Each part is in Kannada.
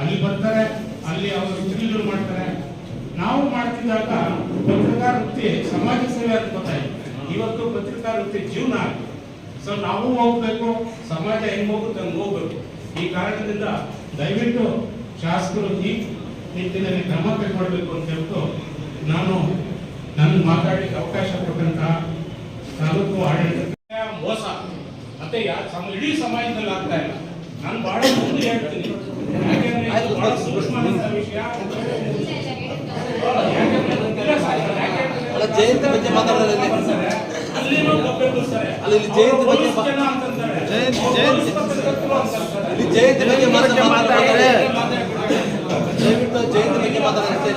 ಅಲ್ಲಿ ಬರ್ತಾರೆ, ಅಲ್ಲಿ ಅವರು ಚಿತ್ರಗಳು ಮಾಡ್ತಾರೆ. ನಾವು ಮಾಡ್ತಿದ್ದಾಗ ಪತ್ರಿಕಾ ವೃತ್ತಿ ಸಮಾಜ ಸೇವೆ ಅಂತ ಗೊತ್ತಾಯ್ತು. ಇವತ್ತು ಪತ್ರಿಕಾ ವೃತ್ತಿ ಜೀವನ. ಸೊ ನಾವು ಹೋಗ್ಬೇಕು, ಸಮಾಜ ಹೆಂಗ್ ಹೋಗುತ್ತೆ ಹಂಗೆ ಹೋಗ್ಬೇಕು. ಈ ಕಾರಣದಿಂದ ದಯವಿಟ್ಟು ಶಾಸಕರು ಈ ನಿಟ್ಟಿನಲ್ಲಿ ಕ್ರಮ ಕೈಗೊಳ್ಳಬೇಕು ಅಂತ ಹೇಳ್ತು ನಾನು ಮಾತಾಡಲಿಕ್ಕೆ ಅವಕಾಶ ಕೊಟ್ಟಂತಹ ತಾಲೂಕು ಆಡಳಿತ ಮೋಸ ಮತ್ತೆ ಇಡೀ ಸಮಾಜದಲ್ಲಿ ಆಗ್ತಾ ಇಲ್ಲ. ನಾನು ಬಹಳ ಮುಂದೆ ಹೇಳ್ತೀನಿ, ಯಾಕೆಂದ್ರೆ ಇದು ಬಹಳ ಸೂಕ್ಷ್ಮವಾದ ವಿಷಯ. ಜಯಂತಿ ಬಗ್ಗೆ ಮಾತಾಡೋದಿಲ್ಲ, ಅಲ್ಲಿನೂ ಗಬ್ಬೆ ಕೂರಿಸ್ತಾರೆ. ಜಯಂತಿ ಬಗ್ಗೆ ಮಾತಾಡ್ತಾರೆ. ದಯವಿಟ್ಟು ಜಯಂತಿ ಬಗ್ಗೆ ಮಾತಾಡ್ತಾರೆ.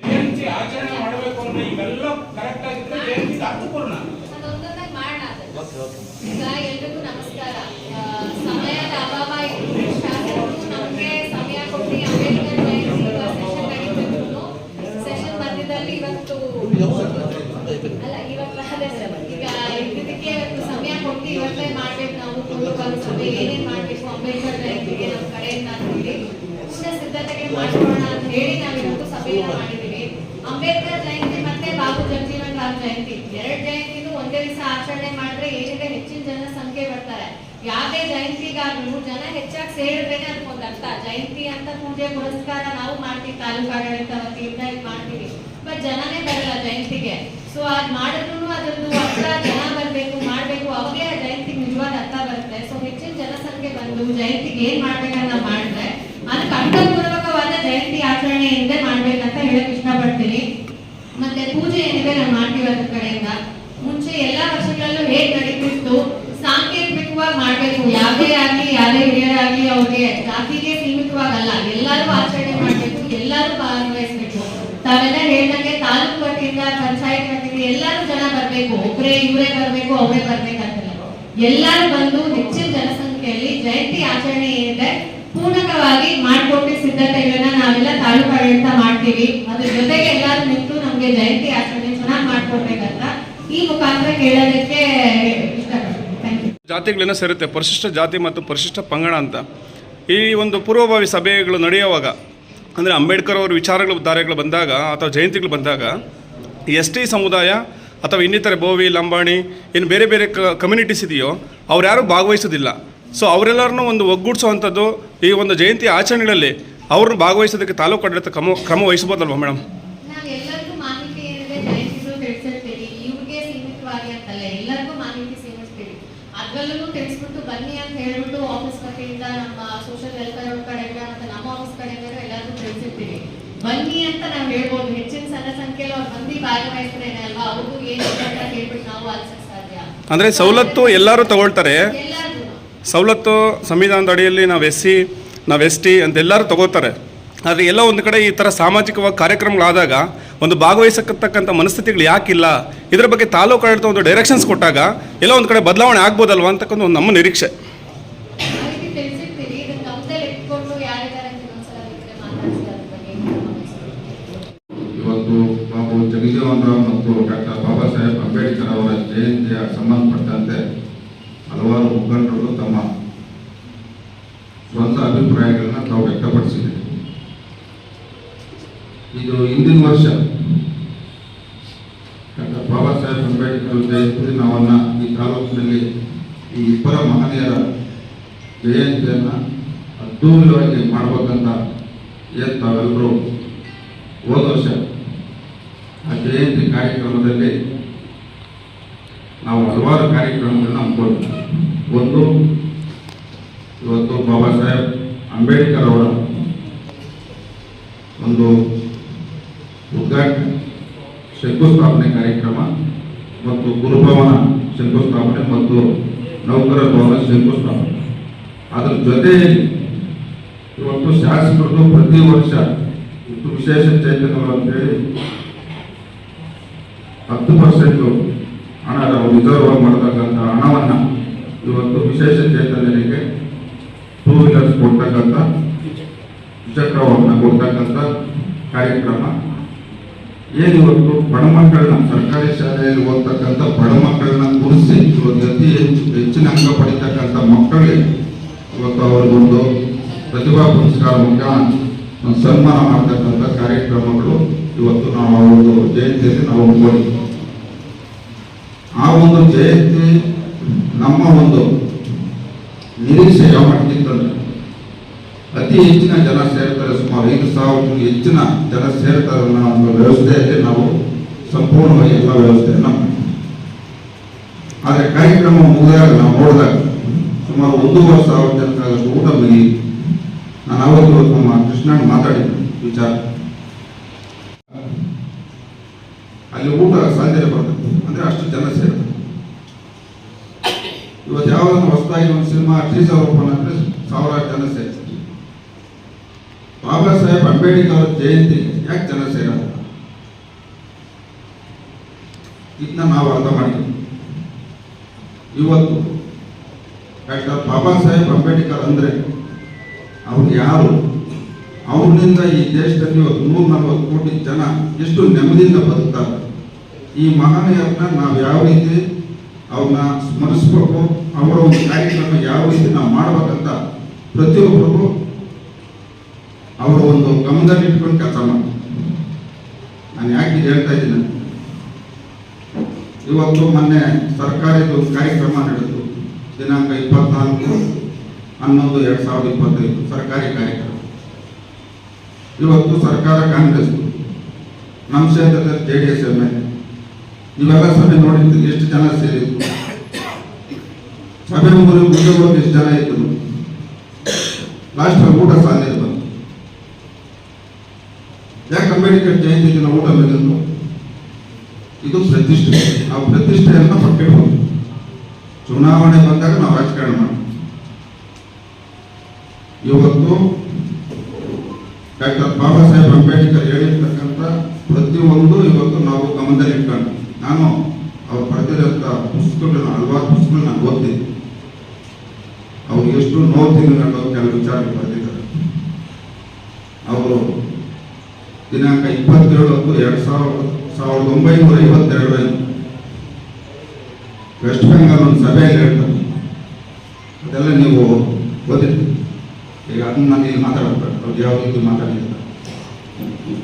ಜಯಂತಿ ಆಚರಣೆ ಮಾಡಬೇಕು ಅಂದ್ರೆ ಇವೆಲ್ಲ ಕರೆಕ್ಟ್ ಆಗಿದ್ರೆ ಜಯಂತಿ ಅರ್ಥಪೂರ್ಣ. ಈಗ ಎಲ್ರಿಗೂ ನಮಸ್ಕಾರ. ಸಮಯದ ಅಭಾವ ಇದ್ದು ಶಾಸಕರು ನಮಗೆ ಸಮಯ ಕೊಟ್ಟು ಅಂಬೇಡ್ಕರ್ ಜಯಂತಿ ಸೆಷನ್ ಮಧ್ಯದಲ್ಲಿ ಇವತ್ತು ಈಗ ಸಮಯ ಕೊಟ್ಟು ಇವತ್ತೇ ಮಾಡ್ಬೇಕು. ನಾವು ಪ್ರೋಟೋಕಾಲ್ ಸಭೆ ಏನೇನ್ ಮಾಡ್ಬೇಕು ಅಂಬೇಡ್ಕರ್ ಜಯಂತಿಗೆ ನಮ್ಮ ಕಡೆಯಿಂದ ಅಂತೀವಿ, ಪೂರ್ಣ ಸಿದ್ಧತೆಗೆ ಮಾಡ್ಕೊಳ್ಳೋಣ ಅಂತ ಹೇಳಿ ನಾವು ಇವತ್ತು ಸಭೆಯನ್ನ ಮಾಡಿದೀವಿ. ಅಂಬೇಡ್ಕರ್ ಜಯಂತಿ ಮತ್ತೆ ಬಾಬು ಜಗಜೀವನ್ ರಾಮ್ ಜಯಂತಿ ಎರಡು ಜಯಂತಿನೂ ಒಂದೇ ದಿವಸ ಆಚರಣೆ ಮಾಡಿದ್ರೆ ಏನಿದೆ ಹೆಚ್ಚಿನ ಜನ ಸಂಖ್ಯೆ ಬರ್ತಾರೆ. ಯಾವುದೇ ಜಯಂತಿಗಾದ್ರೂ ಜನ ಹೆಚ್ಚಾಗಿ ಸೇರಿದ್ರೇನೆ ಅದಕ್ಕೊಂದು ಅರ್ಥ. ಜಯಂತಿ ಅಂತ ಪೂಜೆ ಪುರಸ್ಕಾರ ನಾವು ಮಾಡ್ತೀವಿ, ತಾಲೂಕು ಆಡಳಿತ ವತಿಯಿಂದ ಮಾಡ್ತೀವಿ, ಬಟ್ ಜನನೇ ಬರಲ್ಲ ಜಯಂತಿಗೆ. ಸೊ ಅದ್ ಮಾಡಿದ್ರು ಅದೊಂದು ಅರ್ಥ ಜನ ಬರ್ಬೇಕು, ಮಾಡ್ಬೇಕು, ಅವಾಗಲೇ ಆ ಜಯಂತಿಗೆ ನಿಜವಾದ ಅರ್ಥ ಬರುತ್ತೆ. ಸೊ ಹೆಚ್ಚಿನ ಜನಸಂಖ್ಯೆ ಬಂದು ಜಯಂತಿಗೆ ಏನ್ ಮಾಡ್ಬೇಕನ್ನ ಮಾಡಿದ್ರೆ ಅದಕ್ಕೆ ಅರ್ಥಪೂರ್ವಕವಾದ ಜಯಂತಿ ಆಚರಣೆ ಏನಿದೆ ಮಾಡ್ಬೇಕಂತ ಹೇಳಕ್ ಇಷ್ಟಪಡ್ತೀನಿ. ಮತ್ತೆ ಪೂಜೆ ಏನಿದೆ ನಾವು ಮಾಡ್ತೀವಿ ಅದ್ರ ಕಡೆಯಿಂದ ಮುಂಚೆ ಎಲ್ಲಾ ವರ್ಷಗಳಲ್ಲೂ ಹೇಗ್ ನಡೀತಿತ್ತು ಸಾಂಕೇತಿಕವಾಗಿ ಮಾಡ್ಬೇಕು. ಯಾವುದೇ ಆಗ್ಲಿ ಯಾವುದೇ ಹಿರಿಯರಾಗ್ಲಿ ಅವ್ರಿಗೆ ಜಾತಿಗೆ ಸೀಮಿತವಾಗಲ್ಲ, ಎಲ್ಲರೂ ಆಚರಣೆ ಮಾಡ್ಬೇಕು, ಎಲ್ಲರೂ ಭಾಗವಹಿಸ್ಬೇಕು. ತಾವೆಲ್ಲ ಹೇಳ್ದಂಗೆ ತಾಲೂಕು ವತಿಯಿಂದ ಪಂಚಾಯತ್ ವತಿಯಿಂದ ಎಲ್ಲರೂ ಜನ ಬರ್ಬೇಕು, ಒಬ್ಬರೇ ಇವರೇ ಬರ್ಬೇಕು ಅವರೇ ಬರ್ಬೇಕಂತಲ್ಲ, ಎಲ್ಲರೂ ಬಂದು ಹೆಚ್ಚಿನ ಜನಸಂಖ್ಯೆಯಲ್ಲಿ ಜಯಂತಿ ಆಚರಣೆ ಏನಿದೆ ಪೂರ್ಣಕವಾಗಿ ಮಾಡ್ಕೊಟ್ಟು ಸಿದ್ಧತೆಗಳನ್ನ ನಾವೆಲ್ಲ ತಾಲೂಕು ಆಡಳಿತ ಮಾಡ್ತೀವಿ. ಅದ್ರ ಜೊತೆಗೆ ಎಲ್ಲರೂ ನಿಂತು ನಮ್ಗೆ ಜಯಂತಿ ಆಚರಣೆ ಚೆನ್ನಾಗಿ ಮಾಡ್ಕೊಡ್ಬೇಕಂತ ಈ ಮುಖಾಂತರ ಕೇಳೋದಕ್ಕೆ ಇಷ್ಟಪಡ್ತೀನಿ. Thank you. ಜಾತಿಗಳನ್ನ ಸೇರುತ್ತೆ, ಪರಿಶಿಷ್ಟ ಜಾತಿ ಮತ್ತು ಪರಿಶಿಷ್ಟ ಪಂಗಡ ಅಂತ. ಈ ಒಂದು ಪೂರ್ವಭಾವಿ ಸಭೆಗಳು ನಡೆಯುವಾಗ ಅಂದರೆ ಅಂಬೇಡ್ಕರ್ ಅವರ ವಿಚಾರಗಳು ಧಾರೆಗಳು ಬಂದಾಗ ಅಥವಾ ಜಯಂತಿಗಳು ಬಂದಾಗ ಎಸ್.ಟಿ ಸಮುದಾಯ ಅಥವಾ ಇನ್ನಿತರೆ ಬೋವಿ, ಲಂಬಾಣಿ ಇನ್ನು ಬೇರೆ ಬೇರೆ ಕಮ್ಯುನಿಟೀಸ್ ಇದೆಯೋ ಅವ್ರು ಯಾರೂ ಭಾಗವಹಿಸೋದಿಲ್ಲ. ಸೊ ಅವರೆಲ್ಲರನ್ನೂ ಒಂದು ಒಗ್ಗೂಡಿಸುವಂಥದ್ದು ಈ ಒಂದು ಜಯಂತಿ ಆಚರಣೆಗಳಲ್ಲಿ ಅವ್ರನ್ನ ಭಾಗವಹಿಸೋದಕ್ಕೆ ತಾಲೂಕು ಆಡಳಿತ ಕ್ರಮ ವಹಿಸ್ಬೋದಲ್ವ ಮೇಡಮ್? ನಾವೆಲ್ಲರಿಗೂ ಮಾಹಿತಿ ಏನಿದೆ ಜಯಂತಿಗಳು ತಿಳಿಸಿರ್ತೀವಿ, ಇವ್ರಿಗೆ ಸೀಮಿತವಾಗಿ ಅಂತಲ್ಲ, ಎಲ್ಲರಿಗೂ ಮಾಹಿತಿ ಸೀಮಿಸ್ತೀವಿ. ಅದ್ರಲ್ಲೂ ತಿಳಿಸ್ಬಿಟ್ಟು ಬನ್ನಿ ಅಂತ ಹೇಳ್ಬಿಟ್ಟು ಆಫೀಸ್ ವತಿಯಿಂದ ನಮ್ಮ ಸೋಷಿಯಲ್ ವೆಲ್ಫೇರ್ ಕಡೆಯಿಂದ ಮತ್ತೆ ನಮ್ಮ ಆಫೀಸ್ ಕಡೆಯಿಂದ ಎಲ್ಲರಿಗೂ ತಿಳಿಸಿರ್ತೀವಿ. ಬನ್ನಿ ಅಂತ ನಾವು ಹೇಳ್ಬೋದು, ಹೆಚ್ಚಿನ ಸಣ್ಣ ಸಂಖ್ಯೆಯಲ್ಲಿ ಅವ್ರು ಮಂದಿ ಭಾಗವಹಿಸ್ತಾರೇನೆ ಅಲ್ವಾ, ಅವ್ರಿಗೂ ಏನು ಅಂತ ಹೇಳ್ಬಿಟ್ಟು ನಾವು ಆಲಿಸಕ್ ಸಾಧ್ಯ. ಅಂದರೆ ಸವಲತ್ತು ಎಲ್ಲರೂ ತಗೊಳ್ತಾರೆ, ಸವಲತ್ತು ಸಂವಿಧಾನದ ಅಡಿಯಲ್ಲಿ ನಾವು ಎಸ್.ಟಿ ಅಂತ ಎಲ್ಲರೂ ತಗೋತಾರೆ. ಆದರೆ ಎಲ್ಲ ಒಂದು ಕಡೆ ಈ ಥರ ಸಾಮಾಜಿಕವಾಗಿ ಕಾರ್ಯಕ್ರಮಗಳಾದಾಗ ಒಂದು ಭಾಗವಹಿಸತಕ್ಕಂಥ ಮನಸ್ಥಿತಿಗಳು ಯಾಕಿಲ್ಲ, ಇದರ ಬಗ್ಗೆ ತಾಲೂಕು ಆಡಳಿತ ಒಂದು ಡೈರೆಕ್ಷನ್ಸ್ ಕೊಟ್ಟಾಗ ಎಲ್ಲ ಒಂದು ಕಡೆ ಬದಲಾವಣೆ ಆಗ್ಬೋದಲ್ವ ಅಂತಕ್ಕಂಥ ಒಂದು ನಮ್ಮ ನಿರೀಕ್ಷೆ. ಇವತ್ತು ಬಾಬು ಜಗಜೀವನ್ ರಾಮ್ ಮತ್ತು ಡಾಕ್ಟರ್ ಬಾಬಾ ಸಾಹೇಬ್ ಅಂಬೇಡ್ಕರ್ ಅವರ ಜಯಂತಿಯ ಸಂಬಂಧಪಟ್ಟಂತೆ ಹಲವಾರು ಮುಖಂಡರು ತಮ್ಮ ಸ್ವಂತ ಅಭಿಪ್ರಾಯಗಳನ್ನ ತಾವು ವ್ಯಕ್ತಪಡಿಸಿದೆ. ಇದು ಹಿಂದಿನ ವರ್ಷ ಡಾಕ್ಟರ್ ಬಾಬಾ ಸಾಹೇಬ್ ಅಂಬೇಡ್ಕರ್ ಜಯಂತಿ ದಿನವನ್ನು ಈ ತಾಲೂಕಿನಲ್ಲಿ ಈ ಇಬ್ಬರ ಮಹನೀಯರ ಜಯಂತಿಯನ್ನು ಅದ್ದೂರಿಯಾಗಿ ಮಾಡಬೇಕಂತ ಏನು ತಾವೆಲ್ಲರೂ ಹೋದ ವರ್ಷ ಆ ಜಯಂತಿ ಕಾರ್ಯಕ್ರಮದಲ್ಲಿ ನಾವು ಹಲವಾರು ಕಾರ್ಯಕ್ರಮಗಳನ್ನ ಹಮ್ಮಿಕೊಂಡಿದ್ದೀವಿ. ಒಂದು ಇವತ್ತು ಬಾಬಾ ಸಾಹೇಬ್ ಅಂಬೇಡ್ಕರ್ ಅವರ ಒಂದು ಉದ್ಘಾಟನೆ ಶಂಕುಸ್ಥಾಪನೆ ಕಾರ್ಯಕ್ರಮ ಮತ್ತು ಗುರುಭವನ ಶಂಕುಸ್ಥಾಪನೆ ಮತ್ತು ನೌಕರ ಭವನ ಶಂಕುಸ್ಥಾಪನೆ. ಅದರ ಜೊತೆಯಲ್ಲಿ ಇವತ್ತು ಶಾಸಕರು ಪ್ರತಿ ವರ್ಷ ವಿಶೇಷ ಚೇತನಗಳು ಅಂತೇಳಿ 10% ಹಣ ನಾವು ರಿಸರ್ವ್ ಮಾಡತಕ್ಕಂಥ ಹಣವನ್ನು ಇವತ್ತು ವಿಶೇಷ ಚೇತನರಿಗೆ 2 ವೀಲರ್ಸ್ ಕೊಡ್ತಕ್ಕಂಥ ದ್ವಿಚಕ್ರವಾಹನ ಕೊಡ್ತಕ್ಕಂಥ ಕಾರ್ಯಕ್ರಮ ಏನಿವತ್ತು ಬಡ ಮಕ್ಕಳನ್ನ ಸರ್ಕಾರಿ ಶಾಲೆಯಲ್ಲಿ ಓದ್ತಕ್ಕಂಥ ಬಡ ಮಕ್ಕಳನ್ನ ಗುರುತಿಸಿ ಇವತ್ತು ಅತಿ ಹೆಚ್ಚಿನ ಅಂಕ ಪಡಿತಕ್ಕಂಥ ಮಕ್ಕಳಿಗೆ ಇವತ್ತು ಅವರಿಗೊಂದು ಪ್ರತಿಭಾ ಪುರಸ್ಕಾರ ಮುಖಾಂತರ ಒಂದು ಸನ್ಮಾನ ಮಾಡ್ತಕ್ಕಂಥ ಕಾರ್ಯಕ್ರಮಗಳು ಇವತ್ತು ನಾವು ಅವರದು ಜಯಂತಿಯಲ್ಲಿ ನಾವು ಹಮ್ಮಿಕೊಂಡಿದ್ದೀವಿ. ಆ ಒಂದು ಜಯಂತಿ ನಮ್ಮ ಒಂದು ನಿರೀಕ್ಷೆ ಯಾವ ಮಟ್ಟಿಗಿತ್ತಂದ್ರೆ ಅತಿ ಹೆಚ್ಚಿನ ಜನ ಸೇರ್ತಾರೆ, ಸುಮಾರು 5,000 ಹೆಚ್ಚಿನ ಜನ ಸೇರ್ತಾರೆ ಅನ್ನೋ ಒಂದು ವ್ಯವಸ್ಥೆಯಲ್ಲಿ ನಾವು ಸಂಪೂರ್ಣವಾಗಿ ಎಲ್ಲ ವ್ಯವಸ್ಥೆಯನ್ನು ಮಾಡಿದ್ದೀವಿ. ಆದರೆ ಕಾರ್ಯಕ್ರಮ ಮುಗಿದಾಗ ನಾವು ನೋಡಿದಾಗ ಸುಮಾರು 1,500 ಜನಕ್ಕಾಗಷ್ಟು ಊಟ ಮುಗಿ. ನಾನು ಅವತ್ತು ನಮ್ಮ ಕೃಷ್ಣಣ್ಣ ಮಾತಾಡಿದ್ದೆ ವಿಚಾರ, ಅಲ್ಲಿ ಊಟ ಸಾಧ್ಯ ಬರ್ತದೆ ಅಂದ್ರೆ ಅಷ್ಟು ಜನ ಸೇರ್ತಾರೆ. ಇವತ್ತು ಯಾವ್ದಾದ್ರು ಹೊಸದಾಗಿ ಒಂದು ಸಿನಿಮಾ ಟೀಸರ್ ಓಪನ್ ಅಂದ್ರೆ 1,000 ಜನ ಸೇರ್ತಾರೆ. ಬಾಬಾ ಸಾಹೇಬ್ ಅಂಬೇಡ್ಕರ್ ಅವರ ಜಯಂತಿಗೆ ಯಾಕೆ ಜನ ಸೇರಲ್ಲ? ಇದನ್ನ ನಾವು ಅರ್ಥ ಮಾಡಿದ್ವಿ. ಇವತ್ತು ಡಾಕ್ಟರ್ ಬಾಬಾ ಸಾಹೇಬ್ ಅಂಬೇಡ್ಕರ್ ಅಂದ್ರೆ ಅವ್ರು ಯಾರು, ಅವ್ರನಿಂದ ಈ ದೇಶದಲ್ಲಿ ಇವತ್ತು 140 ಕೋಟಿ ಜನ ಎಷ್ಟು ನೆಮ್ಮದಿಯಿಂದ ಬದುಕ್ತಾರೆ. ಈ ಮಹನೀಯರನ್ನ ನಾವು ಯಾವ ರೀತಿ ಅವ್ರನ್ನ ಸ್ಮರಿಸ್ಬೇಕು, ಅವರ ಒಂದು ಕಾರ್ಯಕ್ರಮ ಯಾವ ರೀತಿ ನಾವು ಮಾಡ್ಬೇಕಂತ ಪ್ರತಿಯೊಬ್ಬರಿಗೂ ಅವರ ಒಂದು ಗಮನದಲ್ಲಿ ಇಟ್ಕೊಂಡು ಕೆಲಸ ಮಾಡ್ತಾರೆ. ನಾನು ಯಾಕೆ ಹೇಳ್ತಾ ಇದ್ದೀನಿ, ಇವತ್ತು ಮೊನ್ನೆ ಸರ್ಕಾರದ ಒಂದು ಕಾರ್ಯಕ್ರಮ ನಡೆಯಿತು, ದಿನಾಂಕ 24/11/2025 ಸರ್ಕಾರಿ ಕಾರ್ಯಕ್ರಮ. ಇವತ್ತು ಸರ್ಕಾರ ಕಾಂಗ್ರೆಸ್, ನಮ್ಮ ಕ್ಷೇತ್ರದಲ್ಲಿ JDS ML. ಇವೆಲ್ಲ ಸಭೆ ನೋಡಿದ್ದು ಎಷ್ಟು ಜನ ಸೇರಿದ್ರು, ಸಭೆ ಮುಂದೆ ಎಷ್ಟು ಜನ ಇದ್ರು, ಲಾಸ್ಟ್ ಊಟ ಸಾಧ್ಯ ಬಂತು. ಯಾಕೆ ಅಂಬೇಡ್ಕರ್ ಜಯಂತಿ ದಿನ ಊಟ ಬಂದಿದ್ದು? ಇದು ಪ್ರತಿಷ್ಠೆ. ನಾವು ಪ್ರತಿಷ್ಠೆಯನ್ನು ಪಟ್ಟಿಡ್ಬೋದು. ಚುನಾವಣೆ ಬಂದಾಗ ನಾವು ರಾಜಕಾರಣ ಮಾಡ್ತೀವಿ. ಇವತ್ತು ಡಾಕ್ಟರ್ ಬಾಬಾ ಸಾಹೇಬ್ ಅಂಬೇಡ್ಕರ್ ಹೇಳಿರ್ತಕ್ಕಂಥ ಪ್ರತಿಯೊಂದು ಇವತ್ತು ನಾವು ಗಮನದಲ್ಲಿ ಇಟ್ಕೊಂಡು, ನಾನು ಅವ್ರು ಬರೆದಿರೋಂಥ ಪುಸ್ತಕಗಳನ್ನ ಹಲವಾರು ಪುಸ್ತಕಗಳು ನಾನು ಓದ್ತಿದ್ದೆ. ಅವ್ರು ಎಷ್ಟು ನೋವು ತಿಂಗಳು ಕೆಲವು ವಿಚಾರಗಳು ಬರೆದಿದ್ದಾರೆ. ಅವರು ದಿನಾಂಕ 27/10/1952 ವೆಸ್ಟ್ ಬೆಂಗಾಲ್ ಒಂದು ಸಭೆಯಲ್ಲಿ ಹೇಳ್ತಾರೆ. ಅದೆಲ್ಲ ನೀವು ಓದಿರ್ತೀವಿ. ಈಗ ಅದನ್ನ ನಾನು ಇಲ್ಲಿ ಮಾತಾಡಬೇಕು, ಅವ್ರು ಯಾವ ರೀತಿ ಮಾತಾಡಿದ್ದಾರೆ.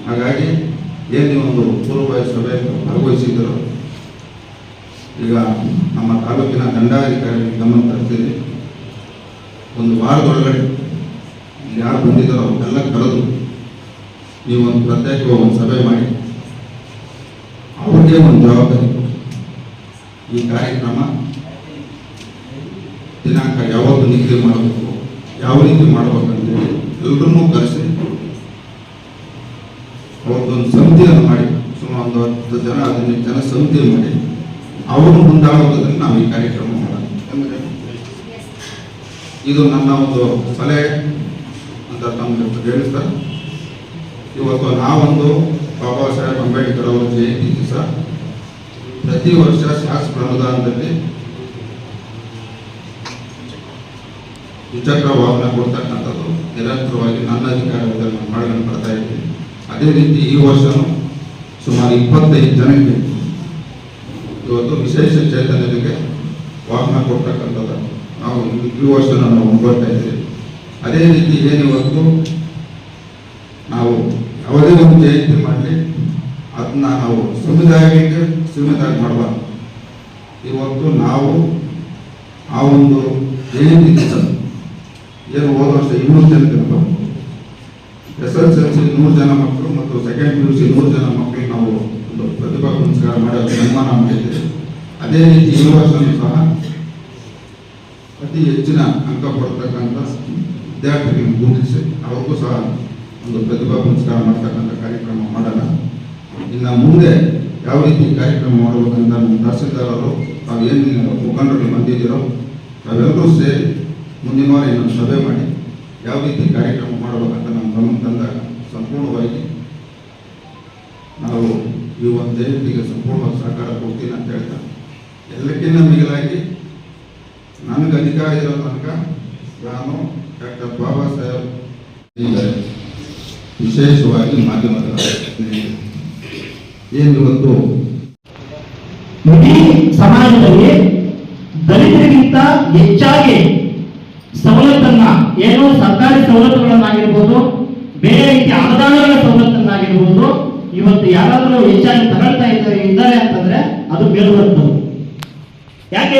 ಹಾಗಾಗಿ ಏನು ಒಂದು ಪೂರ್ವಭಾವಿ ಸಭೆ ಭಾಗವಹಿಸಿದ್ರು. ಈಗ ನಮ್ಮ ತಾಲೂಕಿನ ದಂಡಾಧಿಕಾರಿ ಗಮನ ತರ್ತೀರಿ, ಒಂದು ವಾರದೊಳಗಡೆ ಯಾರು ಬಂದಿದ್ದಾರೋ ಅವ್ರನ್ನೆಲ್ಲ ಕರೆದು ನೀವು ಒಂದು ಪ್ರತ್ಯೇಕ ಒಂದು ಸಭೆ ಮಾಡಿ ಅವ್ರಿಗೆ ಒಂದು ಜವಾಬ್ದಾರಿ ಕೊಡಿ. ಈ ಕಾರ್ಯಕ್ರಮ ದಿನಾಂಕ ಯಾವತ್ತು ನಿಗದಿ ಮಾಡಬೇಕು, ಯಾವ ರೀತಿ ಮಾಡಬೇಕಂತೇಳಿ ಎಲ್ಲರನ್ನೂ ಕರೆಸಿ ಅವ್ರದ್ದೊಂದು ಸಮಿತಿಯನ್ನು ಮಾಡಿ, ಸುಮಾರು 10 ಜನ 15 ಜನ ಸಮಿತಿ ಮಾಡಿ ಅವರು ಮುಂದಾಳೋದ್ರಲ್ಲಿ ನಾವು ಈ ಕಾರ್ಯಕ್ರಮ ಮಾಡೋಣ. ಇದು ನನ್ನ ಒಂದು ಸಲಹೆ ಅಂತ ತಮಗೆ ಹೇಳಿಸ್ತಾರೆ. ಇವತ್ತು ನಾವೊಂದು ಬಾಬಾ ಸಾಹೇಬ್ ಅಂಬೇಡ್ಕರ್ ಅವರ ಜಯಂತಿ ದಿವಸ ಪ್ರತಿ ವರ್ಷ ಶಾಸಕರ ಅನುದಾನದಲ್ಲಿ ದ್ವಿಚಕ್ರ ವಾಹನ ಕೊಡ್ತಕ್ಕಂಥದ್ದು ನಿರಂತರವಾಗಿ ನನ್ನ ಅಧಿಕಾರದಲ್ಲಿ ನಾವು ಮಾಡ್ಕೊಂಡು ಬರ್ತಾ ಇದ್ದೀವಿ. ಅದೇ ರೀತಿ ಈ ವರ್ಷನೂ ಸುಮಾರು 25 ಜನಕ್ಕೆ ಇವತ್ತು ವಿಶೇಷ ಚೇತನರಿಗೆ ವಾಹನ ಕೊಡ್ತಕ್ಕಂಥದ್ದು ನಾವು ಈ ವರ್ಷ ನಾವು ಮುಂದುವರ್ತಾ ಇದ್ದೀವಿ. ಅದೇ ರೀತಿ ಏನಿವತ್ತು ನಾವು ಯಾವುದೇ ಒಂದು ಜಯಂತಿ ಮಾಡಲಿ ಅದನ್ನ ನಾವು ಸಮುದಾಯಕ್ಕೆ ಸೀಮಿತ ಮಾಡಬಾರ್ದು. ಇವತ್ತು ನಾವು ಆ ಒಂದು ಜಯಂತಿ ದಿವಸ ಏನು ಹೋದ ವರ್ಷ 200 ಜನಕ್ಕೆ SSLC 100 ಜನ ಮಕ್ಕಳು ಮತ್ತು ಸೆಕೆಂಡ್ PUC 100 ಜನ ಮಕ್ಕಳಿಗೆ ನಾವು ಒಂದು ಪ್ರತಿಭಾ ಪುರಸ್ಕಾರ ಮಾಡೋ ಸನ್ಮಾನ ಮಾಡಿದ್ದೇವೆ. ಅದೇ ರೀತಿ ಈ ವರ್ಷನೂ ಸಹ ಅತಿ ಹೆಚ್ಚಿನ ಅಂಕ ಪಡ್ತಕ್ಕಂಥ ವಿದ್ಯಾರ್ಥಿಗಳನ್ನು ಗುರುತಿಸಿ ಅವ್ರಿಗೂ ಸಹ ಒಂದು ಪ್ರತಿಭಾ ಪುರಸ್ಕಾರ ಮಾಡ್ತಕ್ಕಂಥ ಕಾರ್ಯಕ್ರಮ ಮಾಡೋಣ. ಇನ್ನು ಮುಂದೆ ಯಾವ ರೀತಿ ಕಾರ್ಯಕ್ರಮ ಮಾಡಬೇಕಂತ ನಮ್ಮ ತಹಸೀಲ್ದಾರರು ತಾವೇನು ಮುಖಂಡರು ಬಂದಿದ್ದೀರೋ ತಾವೆಲ್ಲರೂ ಸೇರಿ ಮುಂದಿನ ವಾರ ಇನ್ನೊಂದು ಸಭೆ ಮಾಡಿ ಯಾವ ರೀತಿ ಕಾರ್ಯಕ್ರಮ ಮಾಡಬೇಕಂತ ನಮ್ಮ ಗಮನ ತಂದಾಗ ಸಂಪೂರ್ಣವಾಗಿ ನಾವು ಈ ಒಂದು ಜಯಂತಿಗೆ ಸಂಪೂರ್ಣವಾಗಿ ಸಹಕಾರ ಕೊಡ್ತೀನಿ ಅಂತ ಹೇಳ್ತಾ, ಎಲ್ಲಕ್ಕಿಂತ ಮಿಗಿಲಾಗಿ ನನಗೆ ಅಧಿಕಾರ ಇರೋ ತನಕ ನಾನು ಡಾಕ್ಟರ್ ಬಾಬಾ ಸಾಹೇಬ್ ವಿಶೇಷವಾಗಿ ಮಾಧ್ಯಮದ ಏನು ಇವತ್ತು ಇಡೀ ಸಮಾಜದಲ್ಲಿ ದಲಿತರಿಗಿಂತ ಹೆಚ್ಚಾಗಿ ಸವಲತ್ತನ್ನ ಏನು ಸರ್ಕಾರಿ ಸವಲತ್ತುಗಳನ್ನಾಗಿರ್ಬೋದು, ಬೇರೆ ರೀತಿಯ ಅನುದಾನಗಳ ಸವಲತ್ತನ್ನಾಗಿರ್ಬೋದು, ಇವತ್ತು ಯಾರಾದರೂ ಹೆಚ್ಚಾಗಿ ತಗೊಳ್ತಾ ಇದ್ದಾರೆ ಅಂತಂದ್ರೆ ಅದು ಮೇಲ್ವರ್ಗದವರು. ಯಾಕೆ